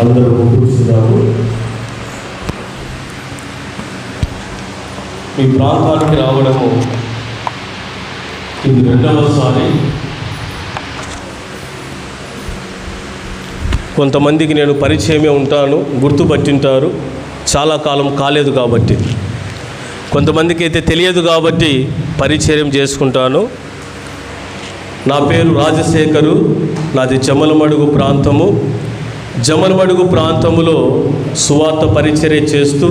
అందరూ కూర్చున్నారు. మీ ప్రాంతానికి రావడము ఇది రెండవసారి. కొంతమందికి నేను పరిచయమే ఉంటాను, గుర్తుపట్టింటారు, చాలా కాలం కాలేదు కాబట్టి. కొంతమందికి అయితే తెలియదు కాబట్టి పరిచయం చేసుకుంటాను. నా పేరు రాజశేఖరు, నాది జమ్మలమడుగు ప్రాంతము. జమ్మలమడుగు ప్రాంతములో సువార్త పరిచర్య చేస్తూ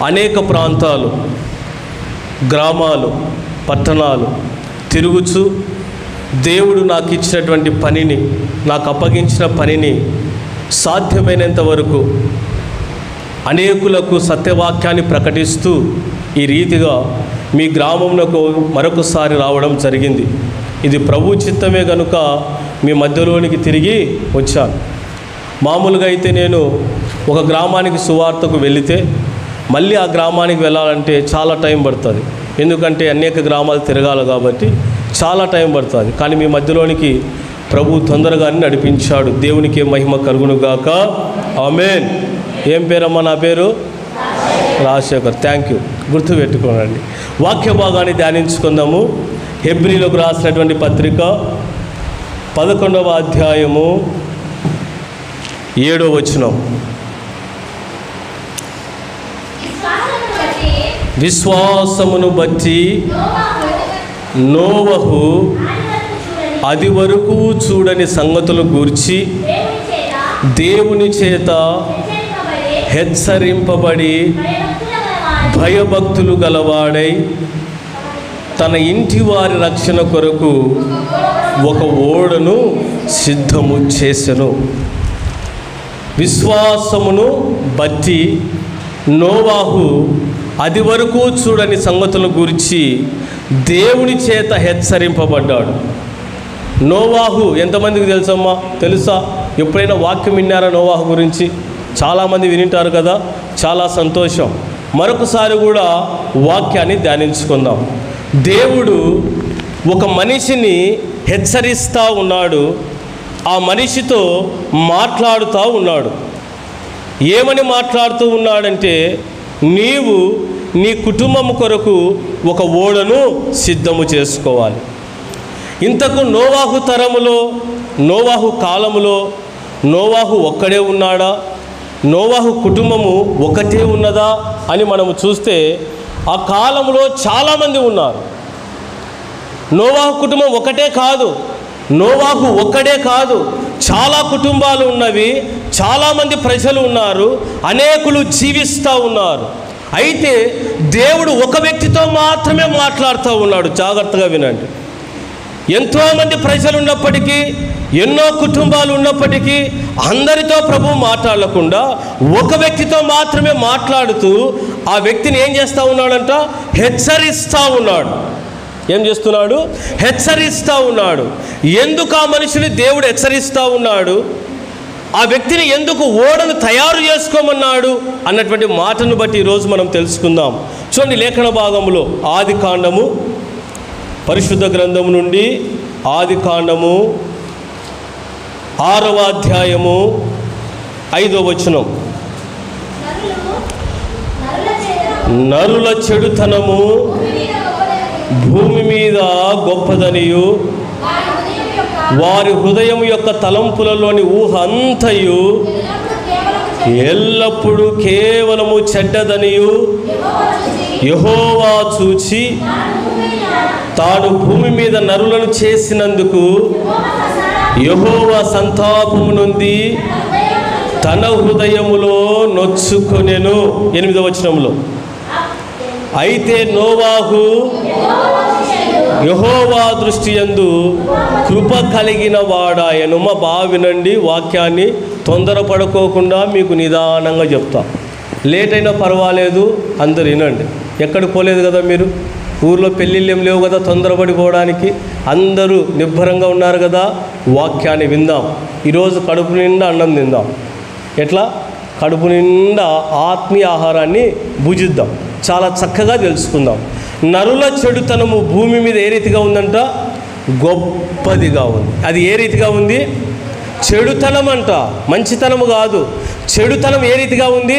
అనేక ప్రాంతాలు, గ్రామాలు, పట్టణాలు తిరుగుచు దేవుడు నాకు ఇచ్చినటువంటి పనిని, నాకు అప్పగించిన పనిని సాధ్యమైనంత వరకు అనేకులకు సత్యవాక్యాన్ని ప్రకటిస్తూ ఈ రీతిగా మీ గ్రామంలో మరొకసారి రావడం జరిగింది. ఇది ప్రభు చిత్తమే కనుక మీ మధ్యలోనికి తిరిగి వచ్చాను. మామూలుగా అయితే నేను ఒక గ్రామానికి సువార్తకు వెళితే మళ్ళీ ఆ గ్రామానికి వెళ్ళాలంటే చాలా టైం పడుతుంది. ఎందుకంటే అనేక గ్రామాలు తిరగాలి కాబట్టి చాలా టైం పడుతుంది. కానీ మీ మధ్యలోనికి ప్రభు తొందరగానే నడిపించాడు. దేవునికి మహిమ కలుగునుగాక. ఆమేన్. ఏం పేరమ్మా? నా పేరు రాజశేఖర్. Thank you, గుర్తుపెట్టుకోనండి. వాక్య భాగాన్ని ధ్యానించుకుందాము. హెబ్రీలకు రాసినటువంటి పత్రిక 11వ అధ్యాయము 7వ వచనం. విశ్వాసమును బట్టి నోవహు అది వరకు చూడని సంగతులు గూర్చి దేవుని చేత హెచ్చరింపబడి భయభక్తులు గలవాడై తన ఇంటి వారి రక్షణ కొరకు ఒక ఓడను సిద్ధము చేసెను. విశ్వాసమును బట్టి నోవాహు అది వరకు చూడని సంగతుల గురించి దేవుని చేత హెచ్చరింపబడ్డాడు. నోవాహు ఎంతమందికి తెలుసమ్మా? తెలుసా? ఎప్పుడైనా వాక్యం విన్నారా నోవాహు గురించి? చాలామంది వినింటారు కదా, చాలా సంతోషం. మరొకసారి కూడా వాక్యాన్ని ధ్యానించుకుందాం. దేవుడు ఒక మనిషిని హెచ్చరిస్తూ ఉన్నాడు, ఆ మనిషితో మాట్లాడుతూ ఉన్నాడు. ఏమని మాట్లాడుతూ ఉన్నాడంటే, నీవు నీ కుటుంబం కొరకు ఒక ఓడను సిద్ధము చేసుకోవాలి. ఇంతకు నోవాహు తరములో, నోవాహు కాలములో నోవాహు ఒక్కడే ఉన్నాడా? నోవాహు కుటుంబము ఒకటే ఉన్నదా అని మనము చూస్తే ఆ కాలంలో చాలామంది ఉన్నారు. నోవాహు కుటుంబం ఒకటే కాదు, నోవాహు ఒక్కడే కాదు, చాలా కుటుంబాలు ఉన్నవి, చాలామంది ప్రజలు ఉన్నారు, అనేకులు జీవిస్తూ ఉన్నారు. అయితే దేవుడు ఒక వ్యక్తితో మాత్రమే మాట్లాడుతూ ఉన్నాడు. జాగ్రత్తగా వినండి. ఎంతోమంది ప్రజలు ఉన్నప్పటికీ, ఎన్నో కుటుంబాలు ఉన్నప్పటికీ అందరితో ప్రభు మాట్లాడకుండా ఒక వ్యక్తితో మాత్రమే మాట్లాడుతూ ఆ వ్యక్తిని ఏం చేస్తూ ఉన్నాడంట? హెచ్చరిస్తూ ఉన్నాడు. ఏం చేస్తున్నాడు? హెచ్చరిస్తూ ఉన్నాడు. ఎందుకు ఆ మనిషిని దేవుడు హెచ్చరిస్తూ ఉన్నాడు? ఆ వ్యక్తిని ఎందుకు ఓడను తయారు చేసుకోమన్నాడు అన్నటువంటి మాటను బట్టి ఈరోజు మనం తెలుసుకుందాం. చూడండి, లేఖన భాగంలో ఆది కాండము, పరిశుద్ధ గ్రంథము నుండి ఆది కాండము 6వ అధ్యాయము 5వ వచనం. నరుల చెడుతనము భూమి మీద గొప్పదనియు వారి హృదయం యొక్క తలంపులలోని ఊహ అంతయు ఎల్లప్పుడూ కేవలము చెడ్డదనియు యెహోవా చూచి తాను భూమి మీద నరులను చేసినందుకు యెహోవా సంతాపము నొంది తన హృదయములో నొచ్చుకొనెను. 8వ వచనంలో, అయితే నోవాహు యెహోవా దృష్టి యందు కృప కలిగిన వాడాయను. మా బాగా వినండి వాక్యాన్ని, తొందరపడుకోకుండా మీకు నిదానంగా చెప్తా. లేట్ అయినా పర్వాలేదు, అందరు వినండి. ఎక్కడికి పోలేదు కదా మీరు, ఊర్లో పెళ్ళిళ్ళు ఏం లేవు కదా తొందరపడిపోవడానికి, అందరూ నిబ్బరంగా ఉన్నారు కదా. వాక్యాన్ని విందాం. ఈరోజు కడుపు నిండా అన్నం తిందాం. ఎట్లా? కడుపు నిండా ఆత్మీయ ఆహారాన్ని భుజిద్దాం. చాలా చక్కగా తెలుసుకుందాం. నరుల చెడుతనము భూమి మీద ఏ రీతిగా ఉందంట? గొప్పదిగా ఉంది. అది ఏ రీతిగా ఉంది? చెడుతనం అంట, మంచితనము కాదు. చెడుతనం ఏ రీతిగా ఉంది?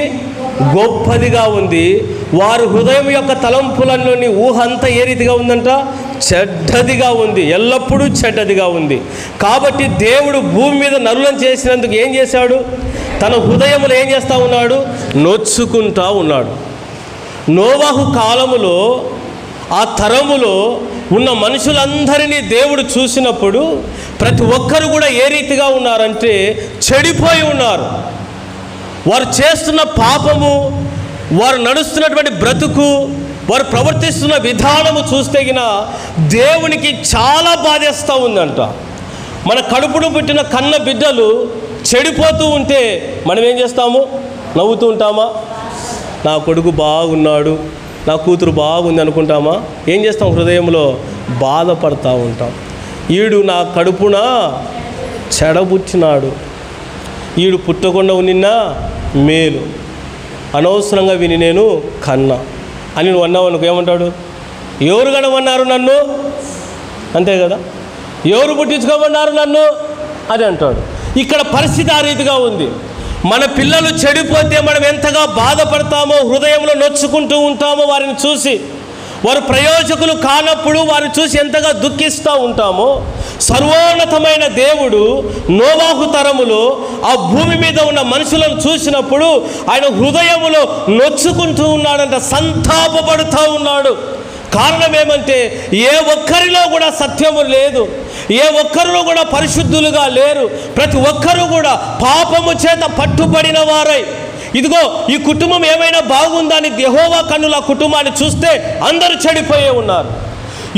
గొప్పదిగా ఉంది. వారి హృదయం యొక్క తలంపులలోని ఊహ అంతా ఏ రీతిగా ఉందంట? చెడ్డదిగా ఉంది, ఎల్లప్పుడూ చెడ్డదిగా ఉంది. కాబట్టి దేవుడు భూమి మీద నరులను చేసినందుకు ఏం చేశాడు? తన హృదయంలో ఏం చేస్తూ ఉన్నాడు? నొచ్చుకుంటూ ఉన్నాడు. నోవాహు కాలములో, ఆ తరములో ఉన్న మనుషులందరినీ దేవుడు చూసినప్పుడు ప్రతి ఒక్కరు కూడా ఏ రీతిగా ఉన్నారంటే చెడిపోయి ఉన్నారు. వారు చేస్తున్న పాపము, వారు నడుస్తున్నటువంటి బ్రతుకు, వారు ప్రవర్తిస్తున్న విధానము చూస్తే దేవునికి చాలా బాధేస్తూ ఉందంట. మన కడుపును పుట్టిన కన్న బిడ్డలు చెడిపోతూ ఉంటే మనం ఏం చేస్తాము? నవ్వుతూ ఉంటామా? నా కొడుకు బాగున్నాడు, నా కూతురు బాగుంది అనుకుంటామా? ఏం చేస్తాం? హృదయంలో బాధపడతా ఉంటాం. ఈడు నా కడుపున చెడబుచ్చినాడు, ఈడు పుట్టకుండా ఉన్నిన్నా మేలు, అనవసరంగా విని నేను కన్నా అని నువ్వు అన్నావు అనుకో, ఏమంటాడు? ఎవరు కనమన్నారు నన్ను? అంతే కదా, ఎవరు పుట్టించుకోమన్నారు నన్ను అని అంటాడు. ఇక్కడ పరిస్థితి ఆ రీతిగా ఉంది. మన పిల్లలు చెడిపోతే మనం ఎంతగా బాధపడతామో, హృదయంలో నొచ్చుకుంటూ ఉంటామో వారిని చూసి. వారు ప్రయోజకులు కానప్పుడు వారిని చూసి ఎంతగా దుఃఖిస్తూ ఉంటామో, సర్వోన్నతమైన దేవుడు నోవాహు తరములో ఆ భూమి మీద ఉన్న మనుషులను చూసినప్పుడు ఆయన హృదయములో నొచ్చుకుంటూ ఉన్నాడంట, సంతాపపడుతూ ఉన్నాడు. కారణం ఏమంటే ఏ ఒక్కరిలో కూడా సత్యము లేదు, ఏ ఒక్కరిలో కూడా పరిశుద్ధులుగా లేరు. ప్రతి ఒక్కరూ కూడా పాపము చేత పట్టుబడిన వారై, ఇదిగో ఈ కుటుంబం ఏమైనా బాగుందా అని యెహోవా కన్నుల కుటుంబాన్ని చూస్తే అందరూ చెడిపోయే ఉన్నారు.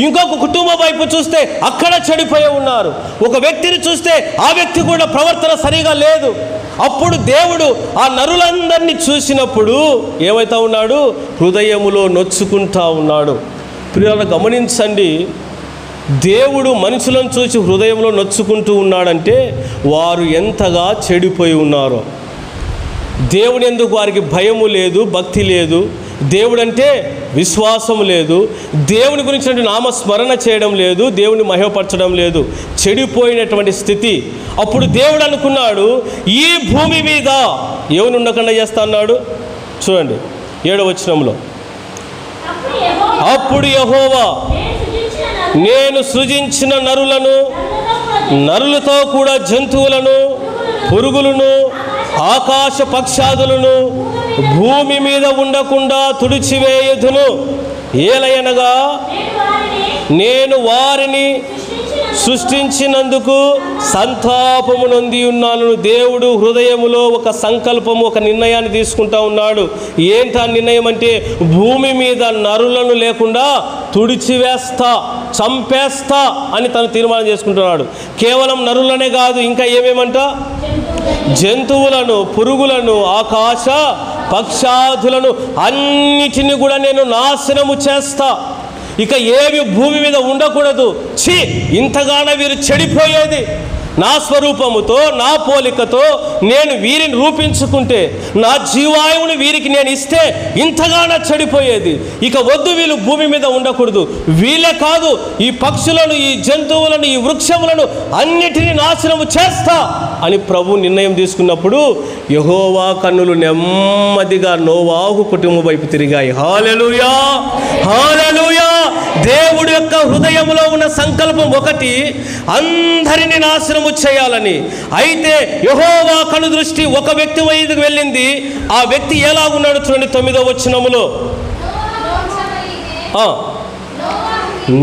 ఇంకొక కుటుంబం వైపు చూస్తే అక్కడ చెడిపోయే ఉన్నారు. ఒక వ్యక్తిని చూస్తే ఆ వ్యక్తి కూడా ప్రవర్తన సరిగా లేదు. అప్పుడు దేవుడు ఆ నరులందరినీ చూసినప్పుడు ఏమైతా ఉన్నాడు? హృదయములో నొచ్చుకుంటా ఉన్నాడు. ప్రియులను గమనించండి, దేవుడు మనుషులను చూసి హృదయంలో నొచ్చుకుంటూ ఉన్నాడంటే వారు ఎంతగా చెడిపోయి ఉన్నారో. దేవుని ఎందుకు వారికి భయము లేదు, భక్తి లేదు, దేవుడంటే విశ్వాసం లేదు, దేవుని గురించి నామస్మరణ చేయడం లేదు, దేవుని మహిమపరచడం లేదు, చెడిపోయినటువంటి స్థితి. అప్పుడు దేవుడు అనుకున్నాడు, ఈ భూమి మీద ఎవరిని ఉండకుండా చేస్తా అన్నాడు. చూడండి 7వ వచనంలో, అప్పుడు యెహోవా నేను సృజించిన నరులను, నరులతో కూడా జంతువులను, పురుగులను, ఆకాశ పక్షాదులను భూమి మీద ఉండకుండా తుడిచివేయుదును. ఏలయనగా నేను వారిని సృష్టించినందుకు సంతాపము నొంది ఉన్నాను. దేవుడు హృదయములో ఒక సంకల్పము, ఒక నిర్ణయాన్ని తీసుకుంటా ఉన్నాడు. ఏంటా నిర్ణయం అంటే భూమి మీద నరులను లేకుండా తుడిచివేస్తా, చంపేస్తా అని తను తీర్మానం చేసుకుంటున్నాడు. కేవలం నరులనే కాదు, ఇంకా ఏమేమంట? జంతువులను, పురుగులను, ఆకాశ పక్షాదులను అన్నిటిని కూడా నేను నాశనము చేస్తా. ఇక ఏవి భూమి మీద ఉండకూడదు. ఇంతగానో వీరు చెడిపోయేది. నా స్వరూపముతో, నా పోలికతో నేను వీరిని రూపించుకుంటే, నా జీవాయువుని వీరికి నేను ఇస్తే ఇంతగానో చెడిపోయేది. ఇక వద్దు, వీళ్ళు భూమి మీద ఉండకూడదు. వీళ్ళే కాదు, ఈ పక్షులను, ఈ జంతువులను, ఈ వృక్షములను అన్నిటినీ నాశనము చేస్తా అని ప్రభు నిర్ణయం తీసుకున్నప్పుడు యెహోవా కన్నులు నెమ్మదిగా నోవాహు కుటుంబం వైపు తిరిగాయి. హల్లెలూయా, హల్లెలూయా. దేవుడి యొక్క హృదయంలో ఉన్న సంకల్పం ఒకటి, అందరినీ నాశనము చేయాలని. అయితే యెహోవా కను దృష్టి ఒక వ్యక్తి వైపుకు వెళ్ళింది. ఆ వ్యక్తి ఎలాగున్నాడు చూడండి 9వ వచనములో.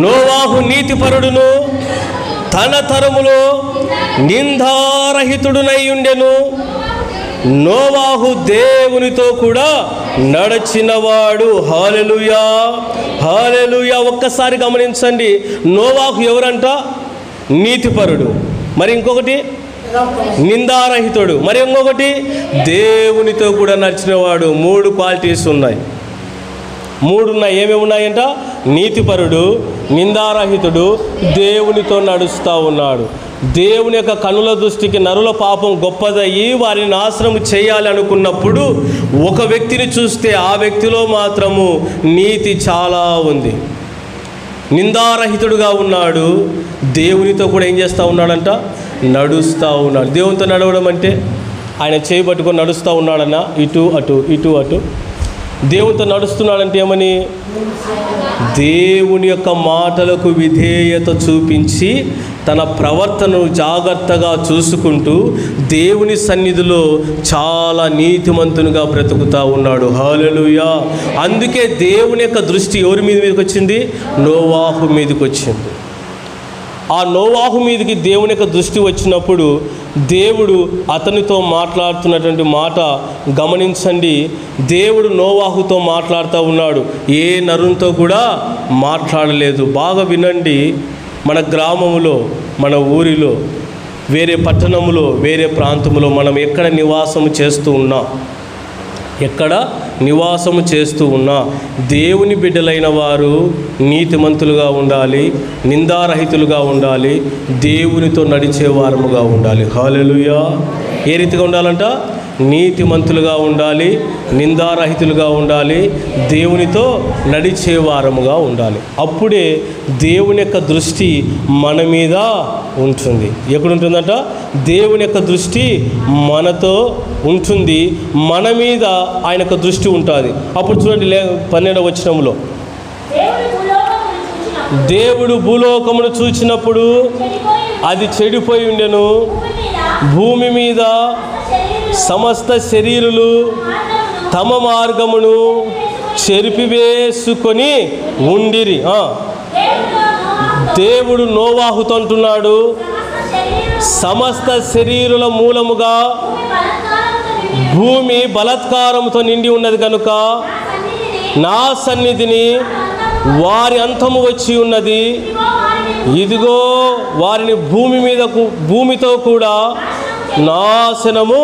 నోవాహు నీతిపరుడును, తన తరములో నిందారహితుడునై ఉండెను. నోవాహు దేవునితో కూడా నడచినవాడు. హల్లెలూయా, హల్లెలూయా. ఒక్కసారి గమనించండి, నోవాహు ఎవరంట? నీతిపరుడు. మరి ఇంకొకటి నిందారహితుడు. మరి ఇంకొకటి దేవునితో కూడా నడిచినవాడు. 3 క్వాలిటీస్ ఉన్నాయి. 3 ఉన్నాయి. ఏమేమి ఉన్నాయంట? నీతిపరుడు, నిందారహితుడు, దేవునితో నడుస్తూ ఉన్నాడు. దేవుని యొక్క కనుల దృష్టికి నరుల పాపం గొప్పదయ్యి వారిని నాశనం చేయాలి అనుకున్నప్పుడు ఒక వ్యక్తిని చూస్తే ఆ వ్యక్తిలో మాత్రము నీతి చాలా ఉంది. నిందారహితుడుగా ఉన్నాడు, దేవునితో కూడా ఏం చేస్తూ ఉన్నాడంట? నడుస్తూ ఉన్నాడు. దేవునితో నడవడం అంటే ఆయన చేయి పట్టుకొని నడుస్తూ ఉన్నాడన్నా, ఇటు అటు ఇటు అటు. దేవునితో నడుస్తున్నాడంటే ఏమని? దేవుని యొక్క మాటలకు విధేయత చూపించి తన ప్రవర్తనను జాగ్రత్తగా చూసుకుంటూ దేవుని సన్నిధిలో చాలా నీతిమంతునిగా బ్రతుకుతూ ఉన్నాడు. హల్లెలూయా. అందుకే దేవుని యొక్క దృష్టి ఎవరి మీదకి వచ్చింది? నోవాహు మీదకి వచ్చింది. ఆ నోవాహు మీదకి దేవుని యొక్క దృష్టి వచ్చినప్పుడు దేవుడు అతనితో మాట్లాడుతున్నటువంటి మాట గమనించండి. దేవుడు నోవాహుతో మాట్లాడుతూ ఉన్నాడు, ఏ నరునితో కూడా మాట్లాడలేదు. బాగా వినండి. మన గ్రామంలో, మన ఊరిలో, వేరే పట్టణంలో, వేరే ప్రాంతంలో మనం ఎక్కడ నివాసము చేస్తూ ఉన్నాం, ఎక్కడ నివాసము చేస్తూ ఉన్నా దేవుని బిడ్డలైన వారు నీతిమంతులుగా ఉండాలి, నిందారహితులుగా ఉండాలి, దేవునితో నడిచే వారముగా ఉండాలి. హల్లెలూయా. ఏ రీతిగా ఉండాలంట? నీతిమంతులుగా ఉండాలి, నిందారహితులుగా ఉండాలి, దేవునితో నడిచే వారముగా ఉండాలి. అప్పుడే దేవుని యొక్క దృష్టి మన మీద ఉంటుంది. ఎక్కడ ఉంటుందంట? దేవుని యొక్క దృష్టి మనతో ఉంటుంది, మన మీద ఆయన యొక్క దృష్టి ఉంటుంది. అప్పుడు చూడండి 12వ వచనంలో, దేవుడు భూలోకమును చూచినప్పుడు అది చెడిపోయి ఉండెను, భూమి మీద సమస్త శరీరులు తమ మార్గమును చెరిపివేసుకొని ఉండిరి. దేవుడు నోవాహుతో అంటున్నాడు, సమస్త శరీరుల మూలముగా భూమి బలాత్కారంతో నిండి ఉన్నది కనుక నా సన్నిధిని వారి అంతము వచ్చి ఉన్నది, ఇదిగో వారిని భూమితో కూడా నాశనము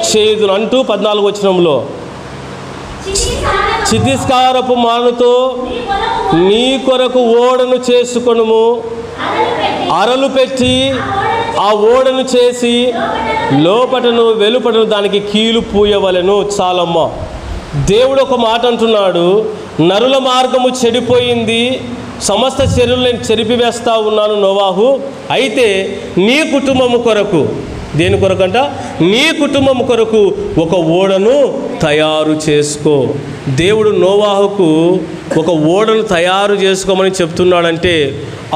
చేయుదును అంటూ 14వ వచనంలో, చితిస్కారపు మానుతో నీ కొరకు ఓడను చేసుకొనుము, అరలు పెట్టి ఆ ఓడను చేసి లోపటను వెలుపటను దానికి కీలు పూయవలెను. చాలమ్మ. దేవుడు ఒక మాట అంటున్నాడు, నరుల మార్గము చెడిపోయింది, సమస్త శరీరులను చెరిపివేస్తా ఉన్నాను నోవాహు, అయితే నీ కుటుంబము కొరకు, దేని కొరకంట? నీ కుటుంబం కొరకు ఒక ఓడను తయారు చేసుకో. దేవుడు నోవాహుకు ఒక ఓడను తయారు చేసుకోమని చెప్తున్నాడంటే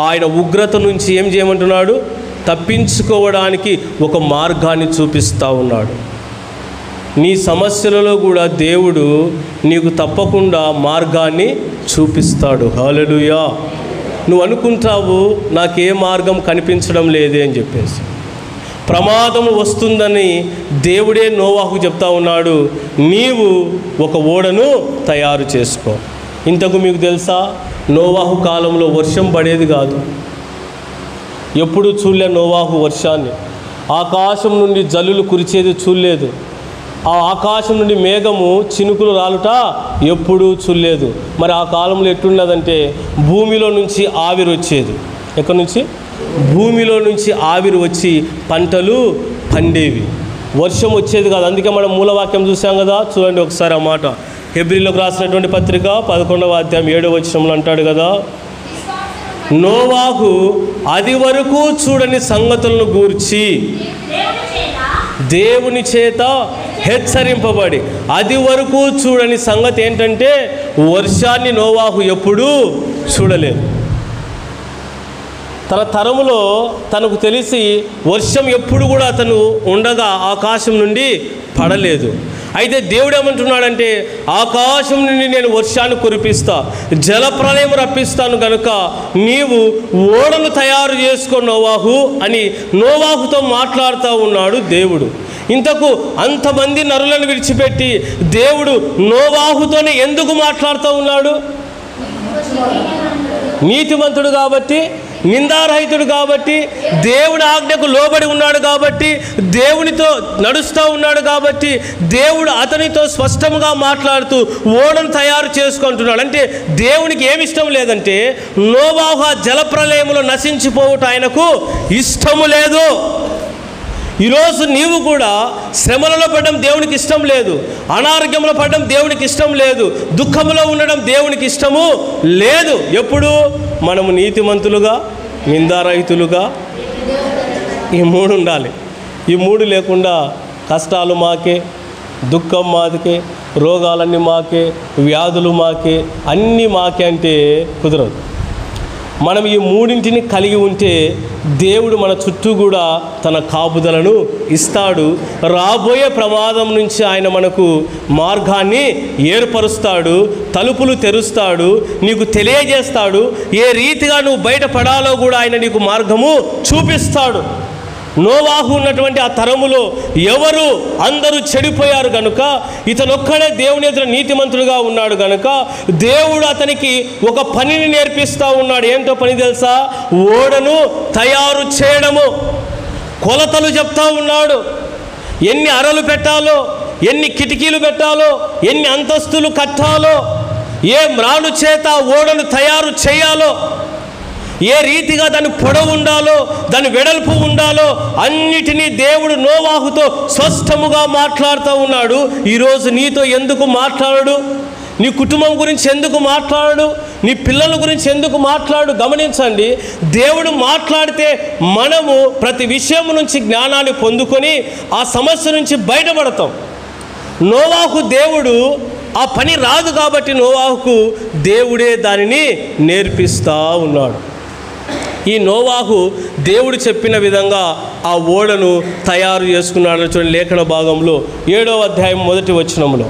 ఆయన ఉగ్రత నుంచి ఏం చేయమంటున్నాడు? తప్పించుకోవడానికి ఒక మార్గాన్ని చూపిస్తూ ఉన్నాడు. నీ సమస్యలలో కూడా దేవుడు నీకు తప్పకుండా మార్గాన్ని చూపిస్తాడు. హల్లెలూయా. నువ్వు అనుకుంటావు నాకే మార్గం కనిపించడం లేదే అని చెప్పేసి, ప్రమాదము వస్తుందని దేవుడే నోవాహుకు చెప్తా ఉన్నాడు, నీవు ఒక ఓడను తయారు చేసుకో. ఇంతకు మీకు తెలుసా, నోవాహు కాలంలో వర్షం పడేది కాదు. ఎప్పుడు చూడలే నోవాహు వర్షాన్ని. ఆకాశం నుండి జల్లులు కురిచేది చూడలేదు. ఆ ఆకాశం నుండి మేఘము చినుకులు రాలుట ఎప్పుడూ చూడలేదు. మరి ఆ కాలంలో ఎట్లున్నదంటే భూమిలో నుంచి ఆవిరి వచ్చేది. ఎక్కడి నుంచి? భూమిలో నుంచి ఆవిరి వచ్చి పంటలు పండేవి, వర్షం వచ్చేది కాదు. అందుకే మనం మూలవాక్యం చూసాం కదా, చూడండి ఒకసారి ఆ మాట. హెబ్రీలకు రాసినటువంటి పత్రిక 11వ అధ్యాయం 7వ వచనంలో అంటాడు కదా, నోవాహు అది వరకు చూడని సంగతులను గూర్చి దేవుని చేత హెచ్చరింపబడి, అది వరకు చూడని సంగతి ఏంటంటే వర్షాన్ని నోవాహు ఎప్పుడూ చూడలేదు. తన తరములో తనకు తెలిసి వర్షం ఎప్పుడు కూడా అతను ఉండగా ఆకాశం నుండి పడలేదు. అయితే దేవుడు ఏమంటున్నాడంటే ఆకాశం నుండి నేను వర్షాన్ని కురిపిస్తా, జలప్రలయం రప్పిస్తాను కనుక నీవు ఓడను తయారు చేసుకో నోవాహు అని నోవాహుతో మాట్లాడుతూ ఉన్నాడు దేవుడు. ఇంతకు అంతమంది నరులను విడిచిపెట్టి దేవుడు నోవాహుతోనే ఎందుకు మాట్లాడుతూ ఉన్నాడు? నీతిమంతుడు కాబట్టి, నిందారహితుడు కాబట్టి, దేవుని ఆజ్ఞకు లోబడి ఉన్నాడు కాబట్టి, దేవునితో నడుస్తూ ఉన్నాడు కాబట్టి దేవుడు అతనితో స్పష్టంగా మాట్లాడుతూ ఓడను తయారు చేసుకుంటున్నాడు. అంటే దేవునికి ఏమి ఇష్టం లేదంటే నోవాహు జలప్రలయములో నశించిపోవుట ఆయనకు ఇష్టము లేదు. ఈరోజు నీవు కూడా శ్రమలలో పడడం దేవునికి ఇష్టం లేదు, అనారోగ్యంలో పడడం దేవునికి ఇష్టం లేదు, దుఃఖంలో ఉండడం దేవునికి ఇష్టము లేదు. ఎప్పుడు మనము నీతిమంతులుగా, నిందారహితులుగా, ఈ మూడు ఉండాలి. ఈ మూడు లేకుండా కష్టాలు మాకే, దుఃఖం మాకే, రోగాలన్నీ మాకే, వ్యాధులు మాకే, అన్నీ మాకే అంటే కుదరదు. మనం ఈ మూడింటిని కలిగి ఉంటే దేవుడు మన చుట్టూ కూడా తన కాపుదలను ఇస్తాడు. రాబోయే ప్రమాదం నుంచి ఆయన మనకు మార్గాన్ని ఏర్పరుస్తాడు, తలుపులు తెరుస్తాడు, నీకు తెలియజేస్తాడు. ఏ రీతిగా నువ్వు బయటపడాలో కూడా ఆయన నీకు మార్గము చూపిస్తాడు. నోవాహు ఉన్నటువంటి ఆ తరములో ఎవరు అందరూ చెడిపోయారు గనుక ఇతనొక్కడే దేవుని ఎదుట నీతిమంతుడుగా ఉన్నాడు గనుక దేవుడు అతనికి ఒక పనిని నేర్పిస్తూ ఉన్నాడు. ఏంటో పని తెలుసా? ఓడను తయారు చేయడము. కొలతలు చెప్తా ఉన్నాడు. ఎన్ని అరలు పెట్టాలో, ఎన్ని కిటికీలు పెట్టాలో, ఎన్ని అంతస్తులు కట్టాలో, ఏ మ్రాను చేత ఓడను తయారు చేయాలో, ఏ రీతిగా దాని పొడవు ఉండాలో, దాని వెడల్పు ఉండాలో అన్నిటినీ దేవుడు నోవాహుతో స్పష్టముగా మాట్లాడుతూ ఉన్నాడు. ఈరోజు నీతో ఎందుకు మాట్లాడడు? నీ కుటుంబం గురించి ఎందుకు మాట్లాడడు? నీ పిల్లల గురించి ఎందుకు మాట్లాడు? గమనించండి, దేవుడు మాట్లాడితే మనము ప్రతి విషయం నుంచి జ్ఞానాన్ని పొందుకొని ఆ సమస్య నుంచి బయటపడతాం. నోవాహు దేవుడు ఆ పని రాదు కాబట్టి నోవాహుకు దేవుడే దానిని నేర్పిస్తూ ఉన్నాడు. ఈ నోవాహు దేవుడు చెప్పిన విధంగా ఆ ఓడను తయారు చేసుకున్నాడు. చూడండి లేఖన భాగంలో 7వ అధ్యాయం 1వ వచనంలో,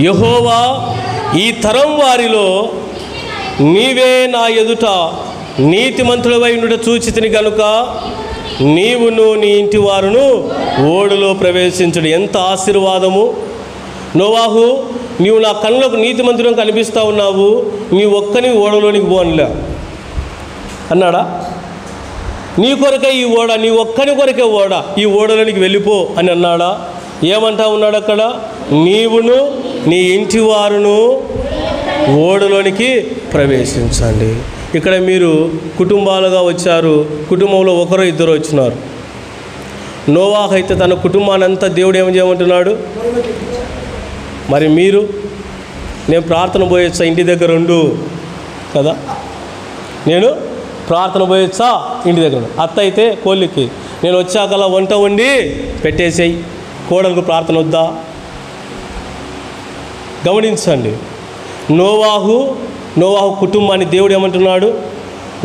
యెహోవా ఈ తరం వారిలో నీవే నా ఎదుట నీతిమంతుడవై ఉండుట చూచితిని గనుక నీవును నీ ఇంటి వారును ఓడలో ప్రవేశించుడు. ఎంత ఆశీర్వాదము! నోవాహు, నీవు నా కళ్ళకు నీతిమంతుడు కనిపిస్తూ ఉన్నావు, నీ ఒక్కని ఓడలోనికి పోనిలే అన్నాడా? నీ కొరకే ఈ ఓడ, నీ ఒక్కని కొరకే ఓడ, ఈ ఓడలోనికి వెళ్ళిపో అని అన్నాడా? ఏమంటా ఉన్నాడు అక్కడ? నీవును నీ ఇంటి వారును ఓడలోనికి ప్రవేశించండి. ఇక్కడ మీరు కుటుంబాలుగా వచ్చారు, కుటుంబంలో ఒకరు ఇద్దరు వచ్చినారు. నోవాహు అయితే తన కుటుంబాన్ని అంతా దేవుడు ఏం చేయమంటున్నాడు? మరి మీరు, నేను ప్రార్థన పోయొచ్చా? ఇంటి దగ్గర ఉండు కదా, నేను ప్రార్థన పోయొచ్చా? ఇంటి దగ్గర. అత్త అయితే కోళ్ళకి నేను వచ్చాకలా వంట వండి పెట్టేసేయి, కోడలకు ప్రార్థన వద్దా? గమనించండి, నోవాహు కుటుంబాన్ని దేవుడు ఏమంటున్నాడు?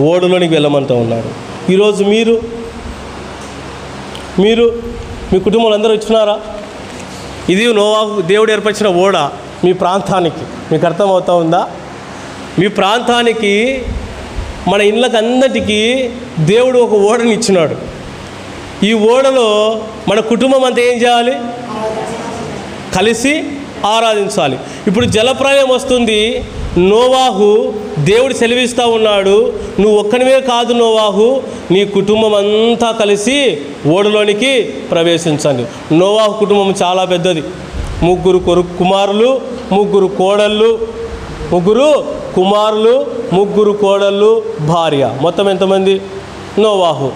ఓడలోనికి వెళ్ళమంటూ ఉన్నాడు. ఈరోజు మీరు మీ కుటుంబంలో అందరూ వచ్చినారా? ఇది నోవాహు దేవుడు ఏర్పరిచిన ఓడ మీ ప్రాంతానికి. మీకు అర్థమవుతా ఉందా? మీ ప్రాంతానికి, మన ఇళ్ళకి అందరికీ దేవుడు ఒక ఓడని ఇచ్చినాడు. ఈ ఓడలో మన కుటుంబం అంతా ఏం చేయాలి? కలిసి ఆరాధించాలి. ఇప్పుడు జలప్రలయం వస్తుంది. నోవాహు దేవుడు సెలవిస్తూ ఉన్నాడు, నువ్వు ఒక్కనివే కాదు నోవాహు, నీ కుటుంబం అంతా కలిసి ఓడలోనికి ప్రవేశించండి. నోవాహు కుటుంబం చాలా పెద్దది. 3 కుమారులు, 3 కోడళ్ళు, 3 కోడళ్ళు, భార్య. మొత్తం ఎంతమంది? నోవాహు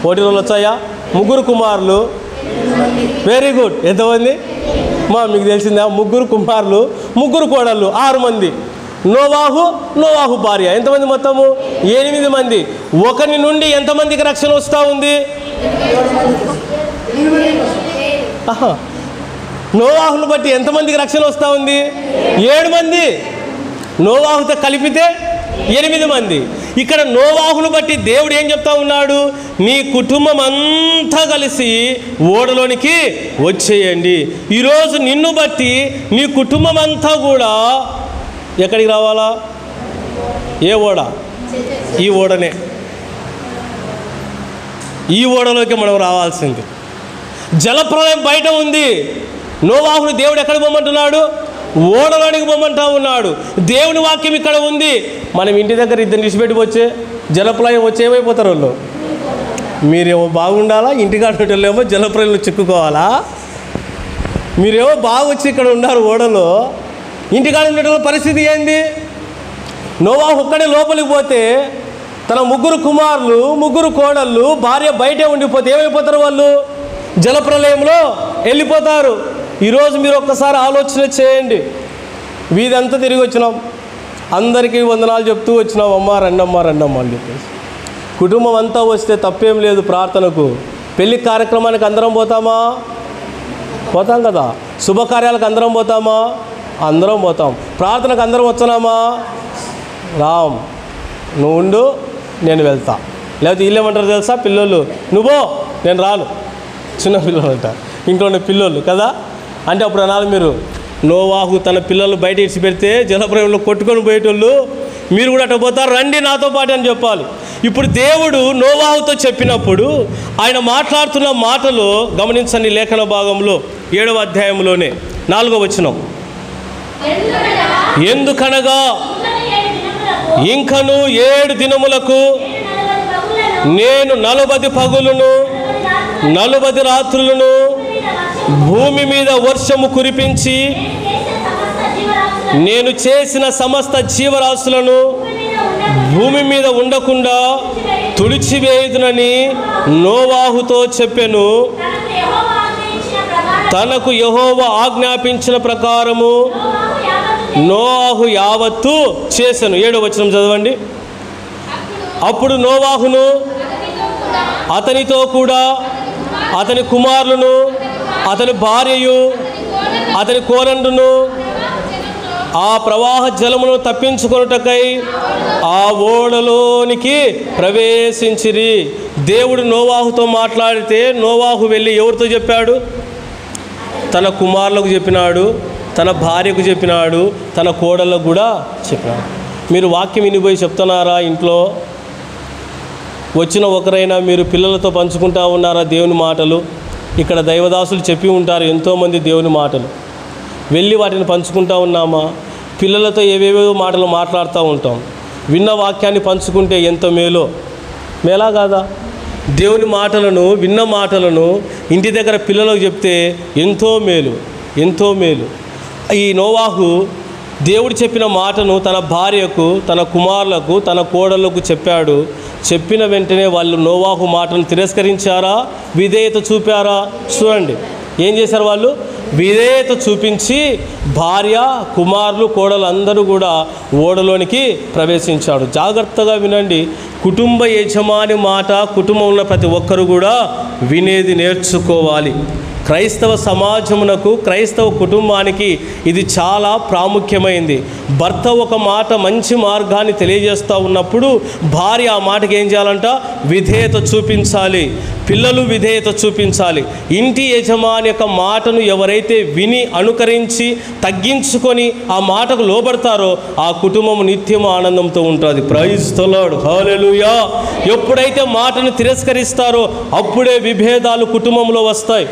1 రోజులు వచ్చాయా? 3 కుమారులు. Very good. ఎంతమంది మీకు తెలిసిందా? 3 కుమారులు, 3 కోడళ్ళు, 6 మంది. నోవాహు భార్య ఎంతమంది? మొత్తము 8 మంది. ఒకరి నుండి ఎంతమందికి రక్షణ వస్తూ ఉంది? నోవాహును బట్టి ఎంతమందికి రక్షణ వస్తూ ఉంది? 7 మంది. నోవాహుతో కలిపితే 8 మంది. ఇక్కడ నోవాహును బట్టి దేవుడు ఏం చెప్తా ఉన్నాడు? నీ కుటుంబం అంతా కలిసి ఓడలోనికి వచ్చేయండి. ఈరోజు నిన్ను బట్టి నీ కుటుంబం అంతా కూడా ఎక్కడికి రావాలా? ఏ ఓడ? ఈ ఓడనే. ఈ ఓడలోకి మనం రావాల్సింది. జలప్రలయం బయట ఉంది. నోవాహును దేవుడు ఎక్కడికి పోమంటున్నాడు? ఓడలోనికి పోమంటా ఉన్నాడు. దేవుని వాక్యం ఇక్కడ ఉంది. మనం ఇంటి దగ్గర ఇద్దరు విడిచిపెట్టిపోచ్చే జలప్రలయం వచ్చి ఏమైపోతారు వాళ్ళు? మీరేమో బాగుండాలా, ఇంటికాడేమో జలప్రలయంలో చిక్కుకోవాలా? మీరేమో బాగా వచ్చి ఇక్కడ ఉన్నారు ఓడలో, ఇంటికాడ ఉండేటోళ్ళ పరిస్థితి ఏంది? నోవాహు ఒక్కడే లోపలికి పోతే తన 3 కుమారులు, 3 కోడళ్ళు, భార్య బయటే ఉండిపోతే ఏమైపోతారు వాళ్ళు? జలప్రలయంలో వెళ్ళిపోతారు. ఈరోజు మీరు ఒక్కసారి ఆలోచన చేయండి. వీధంతా తిరిగి వచ్చినాం, అందరికీ వందనాలు చెప్తూ వచ్చినాం, అమ్మ రండమ్మా అని చెప్పేసి. కుటుంబం అంతా వస్తే తప్పేం లేదు ప్రార్థనకు. పెళ్లి కార్యక్రమానికి అందరం పోతామా? పోతాం కదా. శుభకార్యాలకు అందరం పోతామా? అందరం పోతాం. ప్రార్థనకు అందరం వచ్చామా? రామ్, నువ్వు ఉండు, నేను వెళ్తా. లేకపోతే వీళ్ళేమంటారు తెలుసా, పిల్లలు నువ్వో నేను రాను, చిన్న పిల్లలు అంటారు, ఇంట్లో ఉన్న పిల్లలు కదా. అంటే అప్పుడు అనాలి మీరు, నోవాహు తన పిల్లలు బయట ఇడిచి పెడితే జలప్రయంలో కొట్టుకొని పోయేటోళ్ళు మీరు కూడా అట్లా పోతారు, రండి నాతో పాటు అని చెప్పాలి. ఇప్పుడు దేవుడు నోవాహుతో చెప్పినప్పుడు ఆయన మాట్లాడుతున్న మాటలు గమనించండి. లేఖన భాగంలో 7వ అధ్యాయంలోనే 4వ వచనం, ఎందుకనగా ఇంకను 7 దినములకు నేను 40 పగులను 40 రాత్రులను భూమి మీద వర్షము కురిపించి నేను చేసిన సమస్త జీవరాశులను భూమి మీద ఉండకుండా తుడిచివేయుదునని నోవాహుతో చెప్పెను. తనకు యెహోవా ఆజ్ఞాపించిన ప్రకారము నోవాహు యావత్తు చేసెను. 7వ వచనం చదవండి. అప్పుడు నోవాహును అతనితో కూడా అతని కుమారులను అతని భార్యయు అతని కోరండును ఆ ప్రవాహ జలమును తప్పించుకొనుటకై ఆ ఓడలోనికి ప్రవేశించిరి. దేవుడు నోవాహుతో మాట్లాడితే నోవాహు వెళ్ళి ఎవరితో చెప్పాడు? తన కుమారులకు చెప్పినాడు, తన భార్యకు చెప్పినాడు, తన కోడళ్ళకు కూడా చెప్పినాడు. మీరు వాక్యం వినిపోయి చెప్తున్నారా? ఇంట్లో వచ్చిన ఒకరైనా మీరు పిల్లలతో పంచుకుంటా ఉన్నారా దేవుని మాటలు? ఇక్కడ దైవదాసులు చెప్పి ఉంటారు ఎంతోమంది దేవుని మాటలు, వెళ్ళి వాటిని పంచుకుంటా ఉన్నామా? పిల్లలతో ఏవేవో మాటలు మాట్లాడుతూ ఉంటాం. విన్న వాక్యాన్ని పంచుకుంటే ఎంత మేలా కాదా? దేవుని మాటలను, విన్న మాటలను ఇంటి దగ్గర పిల్లలకు చెప్తే ఎంతో మేలు. ఈ నోవాహు దేవుడు చెప్పిన మాటను తన భార్యకు, తన కుమారులకు, తన కోడళ్లకు చెప్పాడు. చెప్పిన వెంటనే వాళ్ళు నోవాహు మాటను తిరస్కరించారా? విధేయత చూపారా? చూడండి ఏం చేశారు వాళ్ళు. విధేయత చూపించి భార్య, కుమారులు, కోడలు అందరూ కూడా ఓడలోనికి ప్రవేశించాడు. జాగ్రత్తగా వినండి. కుటుంబ యజమాని మాట కుటుంబంలో ఉన్న ప్రతి ఒక్కరు కూడా వినేది నేర్చుకోవాలి. క్రైస్తవ సమాజమునకు, క్రైస్తవ కుటుంబానికి ఇది చాలా ప్రాముఖ్యమైంది. భర్త ఒక మాట మంచి మార్గాన్ని తెలియజేస్తూ ఉన్నప్పుడు భార్య ఆ మాటకి ఏం చేయాలంట? విధేయత చూపించాలి. పిల్లలు విధేయత చూపించాలి. ఇంటి యజమాని యొక్క మాటను ఎవరైతే విని అనుకరించి తగ్గించుకొని ఆ మాటకు లోబడతారో ఆ కుటుంబం నిత్యం ఆనందంతో ఉంటుంది. ప్రైజ్ ది లార్డ్, హల్లెలూయా. ఎప్పుడైతే మాటను తిరస్కరిస్తారో అప్పుడే విభేదాలు కుటుంబంలో వస్తాయి.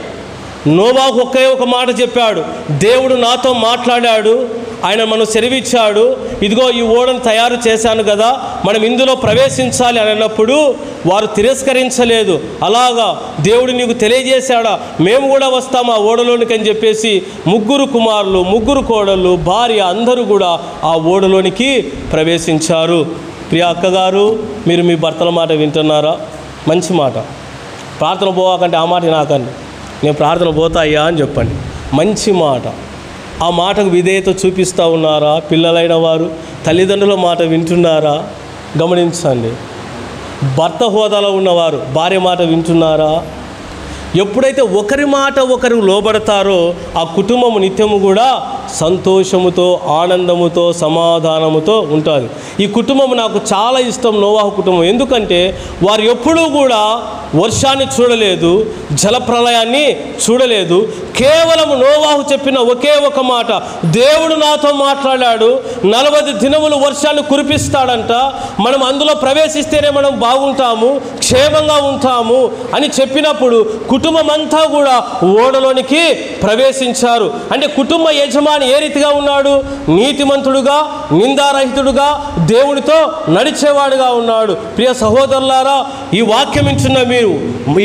నోవాహు ఒకే ఒక మాట చెప్పాడు, దేవుడు నాతో మాట్లాడాడు, ఆయన మనం సెలవిచ్చాడు, ఇదిగో ఈ ఓడను తయారు చేశాను కదా, మనం ఇందులో ప్రవేశించాలి అని అన్నప్పుడు వారు తిరస్కరించలేదు. అలాగా దేవుడు నీకు తెలియజేశాడా, మేము కూడా వస్తాం ఆ ఓడలోనికి అని చెప్పేసి 3 కుమారులు, 3 కోడళ్ళు, భార్య అందరూ కూడా ఆ ఓడలోనికి ప్రవేశించారు. ప్రియ అక్కగారు, మీరు మీ భర్తల మాట వింటున్నారా? మంచి మాట. ప్రార్థన పోవాకంటే ఆ మాట నాకండి, నేను ప్రార్థన పోతాయ్యా అని చెప్పండి. మంచి మాట. ఆ మాటకు విధేయత చూపిస్తూ ఉన్నారా? పిల్లలైన వారు తల్లిదండ్రుల మాట వింటున్నారా? గమనించండి. భర్త హోదాలో ఉన్నవారు భార్య మాట వింటున్నారా? ఎప్పుడైతే ఒకరి మాట ఒకరు లోబడతారో ఆ కుటుంబము నిత్యము కూడా సంతోషముతో, ఆనందముతో, సమాధానముతో ఉంటుంది. ఈ కుటుంబం నాకు చాలా ఇష్టం, నోవాహు కుటుంబం. ఎందుకంటే వారు ఎప్పుడూ కూడా వర్షాన్ని చూడలేదు, జలప్రలయాన్ని చూడలేదు. కేవలం నోవాహు చెప్పిన ఒకే ఒక మాట, దేవుడు నాతో మాట్లాడాడు, 40 దినములు వర్షాన్ని కురిపిస్తాడంట, మనం అందులో ప్రవేశిస్తేనే మనం బాగుంటాము, క్షేమంగా ఉంటాము అని చెప్పినప్పుడు కుటుంబం అంతా కూడా ఓడలోనికి ప్రవేశించారు. అంటే కుటుంబ యజమాని ఏ రీతిగా ఉన్నాడు? నీతిమంతుడుగా, నిందారహితుడుగా, దేవునితో నడిచేవాడుగా ఉన్నాడు. ప్రియ సహోదరులారా, ఈ వాక్యం వింటున్న మీరు,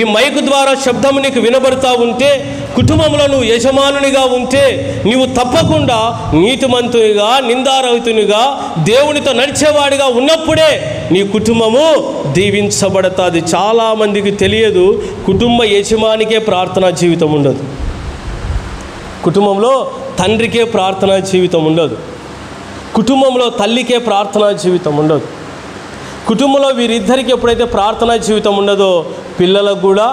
ఈ మైకు ద్వారా శబ్దము నీకు వినబడతా ఉంటే, కుటుంబంలో నువ్వు యజమానునిగా ఉంటే నీవు తప్పకుండా నీతిమంతునిగా, నిందారహితునిగా, దేవునితో నడిచేవాడిగా ఉన్నప్పుడే నీ కుటుంబము దీవించబడతాది. చాలామందికి తెలియదు, కుటుంబ యజమానికే ప్రార్థనా జీవితం ఉండదు, కుటుంబంలో తండ్రికే ప్రార్థనా జీవితం ఉండదు, కుటుంబంలో తల్లికే ప్రార్థనా జీవితం ఉండదు. కుటుంబంలో వీరిద్దరికి ఎప్పుడైతే ప్రార్థనా జీవితం ఉండదో పిల్లలకు కూడా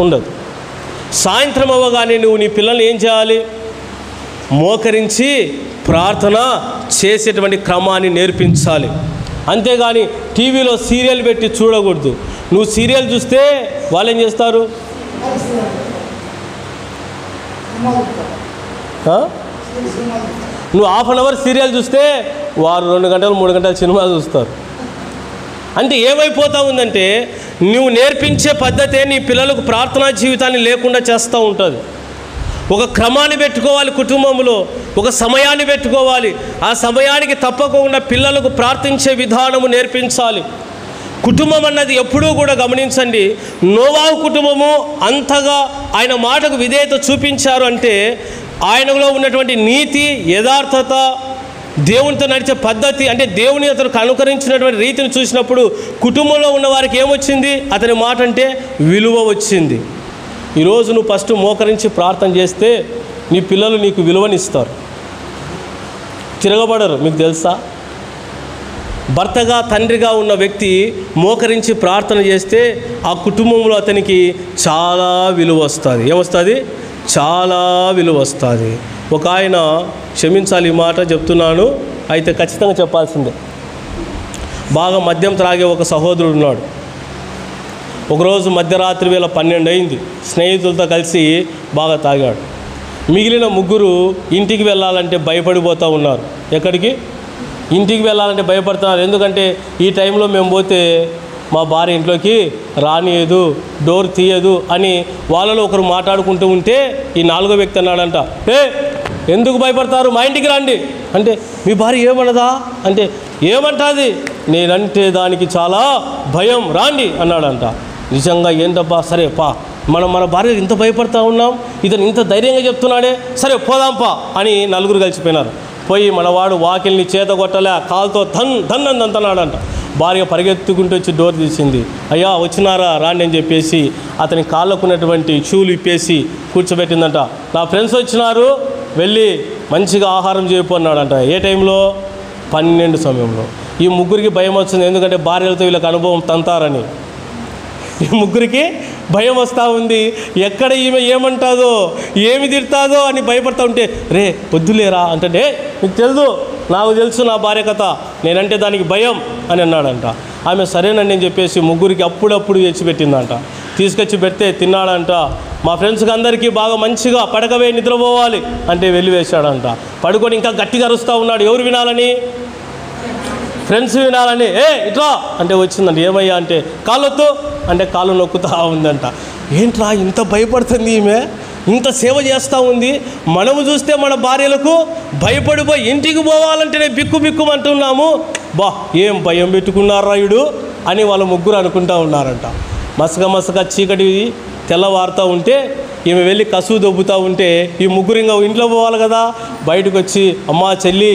ఉండదు. సాయంత్రం అవ్వగానే నువ్వు నీ పిల్లల్ని ఏం చేయాలి? మోకరించి ప్రార్థన చేసేటువంటి క్రమాన్ని నేర్పించాలి. అంతేగాని టీవీలో సీరియల్ పెట్టి చూడకూడదు. నువ్వు సీరియల్ చూస్తే వాళ్ళు ఏం చేస్తారు? నువ్వు హాఫ్ అన్ అవర్ సీరియల్ చూస్తే వారు 2 గంటలు 3 గంటలు సినిమా చూస్తారు. అంటే ఏమైపోతూ ఉందంటే నువ్వు నేర్పించే పద్ధతే నీ పిల్లలకు ప్రార్థనా జీవితాన్ని లేకుండా చేస్తూ ఉంటుంది. ఒక క్రమాన్ని పెట్టుకోవాలి, కుటుంబంలో ఒక సమయాన్ని పెట్టుకోవాలి. ఆ సమయానికి తప్పకుండా పిల్లలకు ప్రార్థించే విధానము నేర్పించాలి. కుటుంబం అన్నది ఎప్పుడూ కూడా గమనించండి, నోవాహు కుటుంబము అంతగా ఆయన మాటకు విధేయత చూపించారు అంటే ఆయనలో ఉన్నటువంటి నీతి, యథార్థత, దేవునితో నడిచే పద్ధతి, అంటే దేవుని అతను అనుకరించినటువంటి రీతిని చూసినప్పుడు కుటుంబంలో ఉన్న వారికి ఏమొచ్చింది? అతని మాట అంటే విలువ వచ్చింది. ఈరోజు నువ్వు ఫస్ట్ మోకరించి ప్రార్థన చేస్తే నీ పిల్లలు నీకు విలువనిస్తారు, తిరగబడరు. మీకు తెలుసా? భర్తగా తండ్రిగా ఉన్న వ్యక్తి మోకరించి ప్రార్థన చేస్తే ఆ కుటుంబంలో అతనికి చాలా విలువ వస్తుంది. ఏమొస్తుంది? చాలా విలువ వస్తుంది. ఒక ఆయన, క్షమించాలి ఈ మాట చెప్తున్నాను, అయితే ఖచ్చితంగా చెప్పాల్సిందే, బాగా మద్యం త్రాగే ఒక సహోదరుడు ఉన్నాడు. ఒకరోజు మధ్యరాత్రి వేళ 12 అయింది. స్నేహితులతో కలిసి బాగా తాగాడు. మిగిలిన 3 ఇంటికి వెళ్ళాలంటే భయపడిపోతూ ఉన్నారు. ఎక్కడికి? ఇంటికి వెళ్ళాలంటే భయపడుతున్నారు. ఎందుకంటే ఈ టైంలో మేము పోతే మా భార్య ఇంట్లోకి రానియదు, డోర్ తీయదు అని వాళ్ళలో ఒకరు మాట్లాడుకుంటూ ఉంటే ఈ 4వ వ్యక్తి అన్నాడంట, ఎందుకు భయపడతారు? మా ఇంటికి రండి అంటే, మీ భార్య ఏమన్నదా అంటే, ఏమంటుంది? నేనంటే దానికి చాలా భయం, రాండి అన్నాడంట. నిజంగా ఏంటబ్బా, సరే పా, మన భార్య ఇంత భయపడతా ఉన్నాం, ఇతను ఇంత ధైర్యంగా చెప్తున్నాడే, సరే పోదాంపా అని 4 కలిసిపోయినారు. పోయి మనవాడు వాకిల్ని చేత కొట్టలే, కాలుతో ధన్ అని అంటున్నాడంట. భార్య పరిగెత్తుకుంటూ వచ్చి డోర్ తీసింది. అయ్యా వచ్చినారా, రాండి అని చెప్పేసి అతని కాళ్ళకున్నటువంటి షూలు ఇప్పేసి కూర్చోబెట్టిందంట. నా ఫ్రెండ్స్ వచ్చినారు, వెళ్ళి మంచిగా ఆహారం చేయమన్నాడంట. ఏ టైంలో? 12 సమయంలో. ఈ 3కి భయం వచ్చింది, ఎందుకంటే భార్యలతో వీళ్ళకి అనుభవం తంతారని. ఈ 3కి భయం వస్తూ ఉంది. ఎక్కడ ఈమె ఏమంటుందో, ఏమి తిడతాదో అని భయపడతా ఉంటే, రే వద్దులేరా అంటే, నీకు తెలుసు, నాకు తెలుసు నా భార్య కథ, నేనంటే దానికి భయం అని అన్నాడంట. ఆమె సరేనండి అని చెప్పేసి 3కి అప్పుడప్పుడు తెచ్చిపెట్టిందంట. తీసుకొచ్చి పెడితే తిన్నాడంట. మా ఫ్రెండ్స్కి అందరికీ బాగా మంచిగా పడకవే, నిద్రపోవాలి అంటే వెళ్ళి వేశాడంట. పడుకొని ఇంకా గట్టిగా అరుస్తూ ఉన్నాడు. ఎవరు వినాలని? ఫ్రెండ్స్ వినాలని. ఇట్లా అంటే వచ్చిందంట. ఏమయ్యా అంటే, కాళ్ళొత్తు అంటే కాళ్ళు నొక్కుతూ ఉందంట. ఏంట్రా ఇంత భయపడుతుంది ఈమె, ఇంత సేవ చేస్తూ ఉంది, మనము చూస్తే మన భార్యలకు భయపడిపోయి ఇంటికి పోవాలంటేనే బిక్కుమంటున్నాము, బా ఏం భయం పెట్టుకున్నారా వీడు అని వాళ్ళ 3 అనుకుంటూ ఉన్నారంట. మసక చీకటి తెల్లవారుతూ ఉంటే ఈమె వెళ్ళి కసువు దొబ్బుతూ ఉంటే ఈ 3 ఇంకా ఇంట్లో పోవాలి కదా, బయటకు వచ్చి, అమ్మా చెల్లి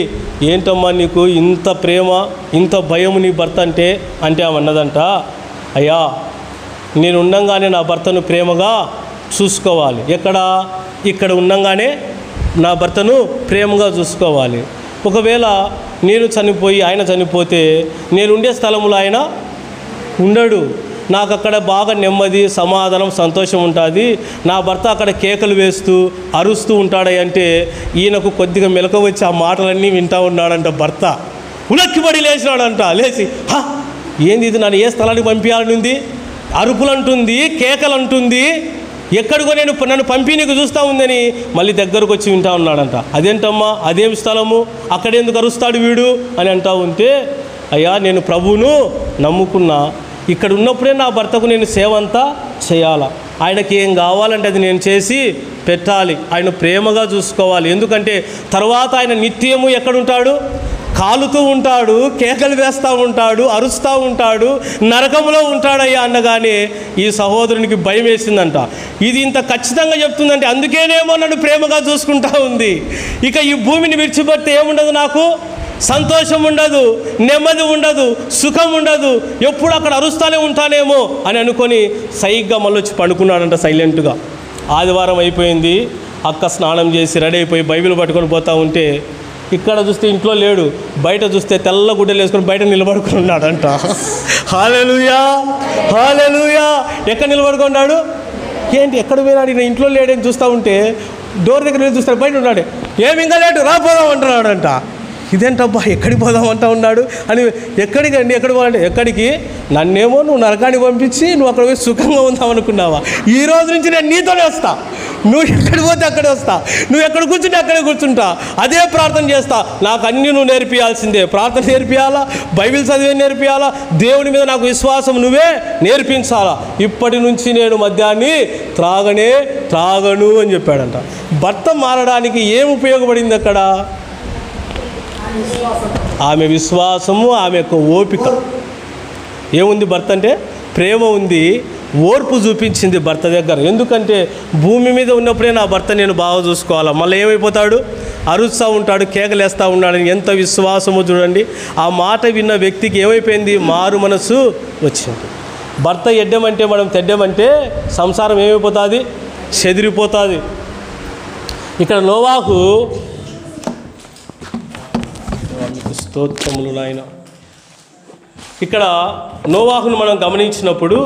ఏంటమ్మా నీకు ఇంత ప్రేమ, ఇంత భయం నీ భర్త అంటే ఆమె అన్నదంట, అయ్యా నేను ఉండంగానే నా భర్తను ప్రేమగా చూసుకోవాలి. ఇక్కడ ఉండంగానే నా భర్తను ప్రేమగా చూసుకోవాలి. ఒకవేళ నేను చనిపోయి ఆయన చనిపోతే నేను ఉండే స్థలంలో ఆయన ఉండడు, నాకు అక్కడ బాగా నెమ్మది, సమాధానం, సంతోషం ఉంటుంది. నా భర్త అక్కడ కేకలు వేస్తూ అరుస్తూ ఉంటాడు అంటే ఈయనకు కొద్దిగా మెలకువ వచ్చి ఆ మాటలన్నీ వింటూ ఉన్నాడంట. భర్త ఉలక్కిపడి లేచినాడంట. లేచి, ఏంది ఇది, నన్ను ఏ స్థలానికి పంపించాలని ఉంది, అరుపులు అంటుంది, కేకలు అంటుంది, ఎక్కడికో నన్ను పంపి నీకు చూస్తూ ఉందని మళ్ళీ దగ్గరకు వచ్చి వింటా ఉన్నాడంట. అదేంటమ్మా, అదేం స్థలము, అక్కడెందుకు అరుస్తాడు వీడు అని అంటూ ఉంటే, అయ్యా నేను ప్రభువును నమ్ముకున్నా, ఇక్కడ ఉన్నప్పుడే నా భర్తకు నేను సేవ అంతా చేయాలా, ఆయనకి ఏం కావాలంటే అది నేను చేసి పెట్టాలి, ఆయన ప్రేమగా చూసుకోవాలి. ఎందుకంటే తర్వాత ఆయన నిత్యము ఎక్కడుంటాడు? కాలుతూ ఉంటాడు, కేకలు వేస్తూ ఉంటాడు, అరుస్తూ ఉంటాడు, నరకంలో ఉంటాడయ్యా అన్నగానే ఈ సహోదరునికి భయం వేసిందంట. ఇది ఇంత ఖచ్చితంగా చెప్తుందంటే అందుకేనేమో నన్ను ప్రేమగా చూసుకుంటా ఉంది. ఇక ఈ భూమిని విడిచిపెడితే ఏముండదు, నాకు సంతోషం ఉండదు, నెమ్మది ఉండదు, సుఖం ఉండదు, ఎప్పుడు అక్కడ అరుస్తానే ఉంటానేమో అని అనుకొని సైగ్గా మళ్ళీ వచ్చి పడుకున్నాడంట సైలెంట్గా. ఆదివారం అయిపోయింది, అక్క స్నానం చేసి రెడీ అయిపోయి బైబిల్ పట్టుకొని పోతూ ఉంటే ఇక్కడ చూస్తే ఇంట్లో లేడు, బయట చూస్తే తెల్ల గుడ్డలు వేసుకొని బయట నిలబడుకుని ఉన్నాడంట. హల్లెలూయా, హల్లెలూయా. ఎక్కడ నిలబడుకున్నాడు? ఏంటి ఎక్కడ పోయినాడు? ఈయన ఇంట్లో లేడని చూస్తూ ఉంటే డోర్ దగ్గర వెళ్ళి చూస్తాడు, బయట ఉన్నాడు. ఏమి ఇంకా లేడు, రాపోదాం అంటున్నాడంట. ఇదేంటబ్బా ఎక్కడికి పోదాం అంటా ఉన్నాడు అని. ఎక్కడికి అండి, ఎక్కడికి పోవాలంటే ఎక్కడికి? నన్నేమో నువ్వు నరకానికి పంపించి నువ్వు అక్కడ పోయి సుఖంగా ఉందాం అనుకున్నావా? ఈ రోజు నుంచి నేను నీతోనే వస్తా. నువ్వు ఎక్కడికి పోతే అక్కడే వస్తా, నువ్వు ఎక్కడ కూర్చుంటే అక్కడే కూర్చుంటా, అదే ప్రార్థన చేస్తా. నాకు అన్నీ నువ్వు నేర్పియాల్సిందే. ప్రార్థన నేర్పియాలా, బైబిల్ చదివే నేర్పియాలా, దేవుని మీద నాకు విశ్వాసం నువ్వే నేర్పించాలా. ఇప్పటి నుంచి నేను మద్యాన్ని త్రాగను అని చెప్పాడంట. భర్త మారడానికి ఏం ఉపయోగపడింది అక్కడ? ఆమె విశ్వాసము, ఆమె యొక్క ఓపిక. ఏముంది భర్త అంటే? ప్రేమ ఉంది, ఓర్పు చూపించింది భర్త దగ్గర. ఎందుకంటే భూమి మీద ఉన్నప్పుడే నా భర్త నేను బాగా చూసుకోవాలా, మళ్ళీ ఏమైపోతాడు? అరుస్తూ ఉంటాడు, కేకలేస్తూ ఉన్నాడని. ఎంత విశ్వాసమో చూడండి. ఆ మాట విన్న వ్యక్తికి ఏమైపోయింది? మారు మనసు వచ్చింది. భర్త ఎడ్డమంటే మనం తెడ్డమంటే సంసారం ఏమైపోతుంది? చెదిరిపోతుంది. ఇక్కడ నోవాహు, స్తోత్రములు నాయన. ఇక్కడ నోవాహును మనం గమనించినప్పుడు